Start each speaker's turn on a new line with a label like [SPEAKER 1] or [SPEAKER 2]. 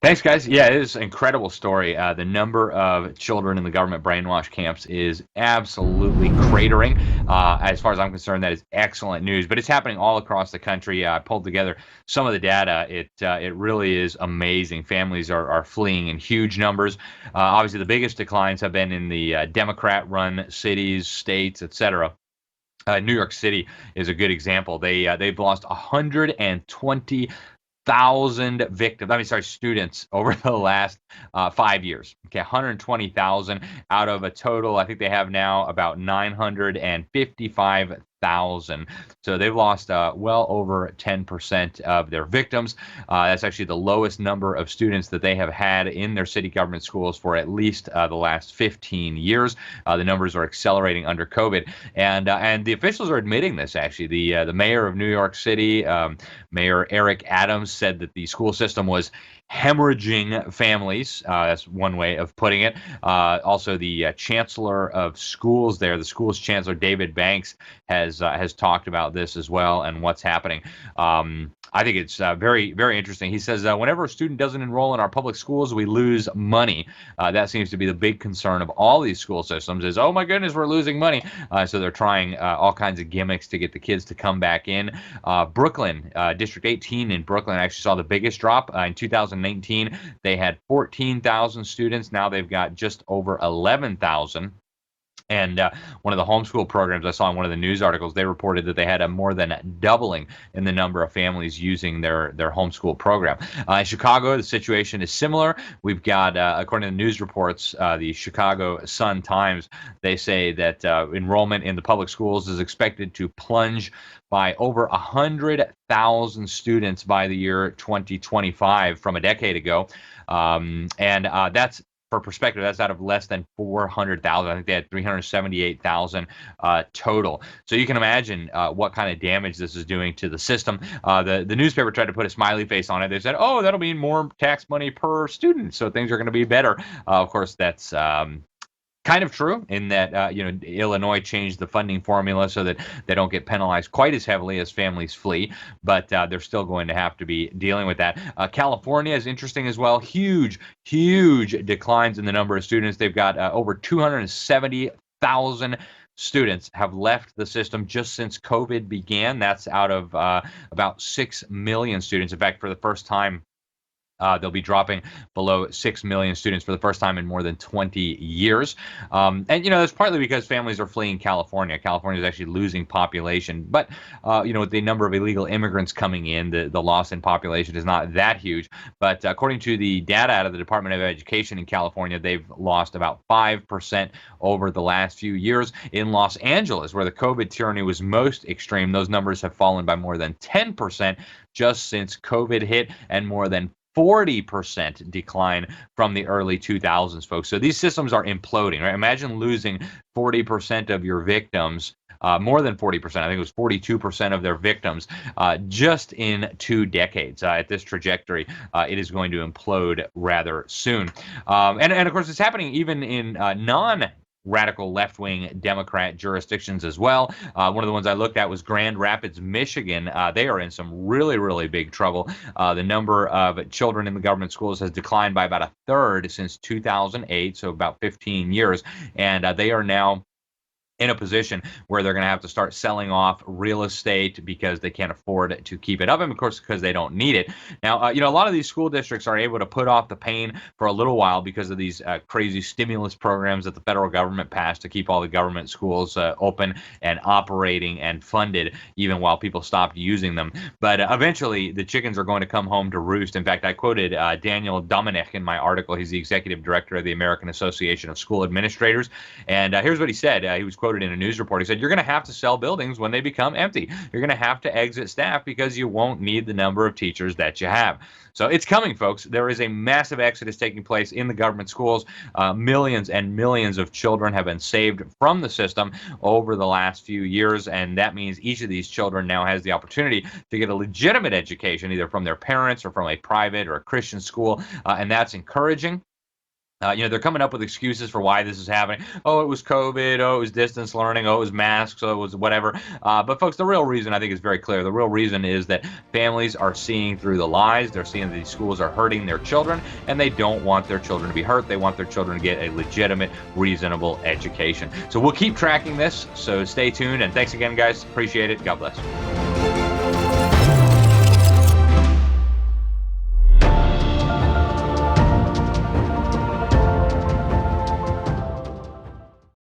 [SPEAKER 1] Thanks, guys. Yeah, it is an incredible story. The number of children in the government brainwash camps is absolutely cratering. As far as I'm concerned, that is excellent news. But it's happening all across the country. I pulled together some of the data. It really is amazing. Families are fleeing in huge numbers. Obviously, the biggest declines have been in the Democrat-run cities, states, etc. New York City is a good example. They've lost 120,000 victims. I mean, sorry, students over the last 5 years. Okay, 120,000 out of a total. I think they have now about 955,000. So they've lost well over 10% of their victims. That's actually the lowest number of students that they have had in their city government schools for at least the last 15 years. The numbers are accelerating under COVID, and the officials are admitting this. Actually, the mayor of New York City, Mayor Eric Adams, said that the school system was hemorrhaging families. That's one way of putting it. Also, the chancellor of schools there, the school's chancellor David Banks, has talked about this as well and what's happening. I think it's very, very interesting. He says, whenever a student doesn't enroll in our public schools, we lose money. That seems to be the big concern of all these school systems is, oh my goodness, we're losing money. So they're trying all kinds of gimmicks to get the kids to come back in. Brooklyn, District 18 in Brooklyn actually saw the biggest drop. In 2019, they had 14,000 students. Now they've got just over 11,000. And one of the homeschool programs I saw in one of the news articles, they reported that they had a more than doubling in the number of families using their homeschool program. In Chicago, the situation is similar. We've got, according to the news reports, the Chicago Sun-Times, they say that enrollment in the public schools is expected to plunge by over 100,000 students by the year 2025 from a decade ago. And that's for perspective, that's out of less than 400,000. I think they had 378,000 total. So you can imagine what kind of damage this is doing to the system. The newspaper tried to put a smiley face on it. They said, "Oh, that'll mean more tax money per student, so things are going to be better." Of course, that's kind of true in that Illinois changed the funding formula so that they don't get penalized quite as heavily as families flee, but they're still going to have to be dealing with that. California is interesting as well. Huge declines in the number of students. They've got over 270,000 students have left the system just since COVID began. That's out of about 6 million students. In fact, for the first time, they'll be dropping below 6 million students for the first time in more than 20 years. And, that's partly because families are fleeing California. California is actually losing population. But, with the number of illegal immigrants coming in, the loss in population is not that huge. But according to the data out of the Department of Education in California, they've lost about 5% over the last few years. In Los Angeles, where the COVID tyranny was most extreme, those numbers have fallen by more than 10% just since COVID hit, and more than 40% decline from the early 2000s, folks. So these systems are imploding, right? Imagine losing 40% of your victims, more than 40%. I think it was 42% of their victims just in 2 decades. At this trajectory, it is going to implode rather soon. And of course, it's happening even in radical left-wing Democrat jurisdictions as well. One of the ones I looked at was Grand Rapids, Michigan. They are in some really, really big trouble. The number of children in the government schools has declined by about a third since 2008, so about 15 years. And they are now in a position where they're going to have to start selling off real estate because they can't afford to keep it up, and of course because they don't need it. Now, a lot of these school districts are able to put off the pain for a little while because of these crazy stimulus programs that the federal government passed to keep all the government schools open and operating and funded, even while people stopped using them. But eventually, the chickens are going to come home to roost. In fact, I quoted Daniel Domenech in my article. He's the executive director of the American Association of School Administrators, and here's what he said. He was quoted in a news report. He said, "You're going to have to sell buildings when they become empty. You're going to have to exit staff because you won't need the number of teachers that you have." So it's coming, folks. There is a massive exodus taking place in the government schools. Millions and millions of children have been saved from the system over the last few years, and that means each of these children now has the opportunity to get a legitimate education, either from their parents or from a private or a Christian school, and that's encouraging. They're coming up with excuses for why this is happening. Oh, it was COVID. Oh, it was distance learning. Oh, it was masks. Oh, it was whatever. But folks, the real reason I think is very clear. The real reason is that families are seeing through the lies. They're seeing that these schools are hurting their children, and they don't want their children to be hurt. They want their children to get a legitimate, reasonable education. So we'll keep tracking this. So stay tuned. And thanks again, guys. Appreciate it. God bless.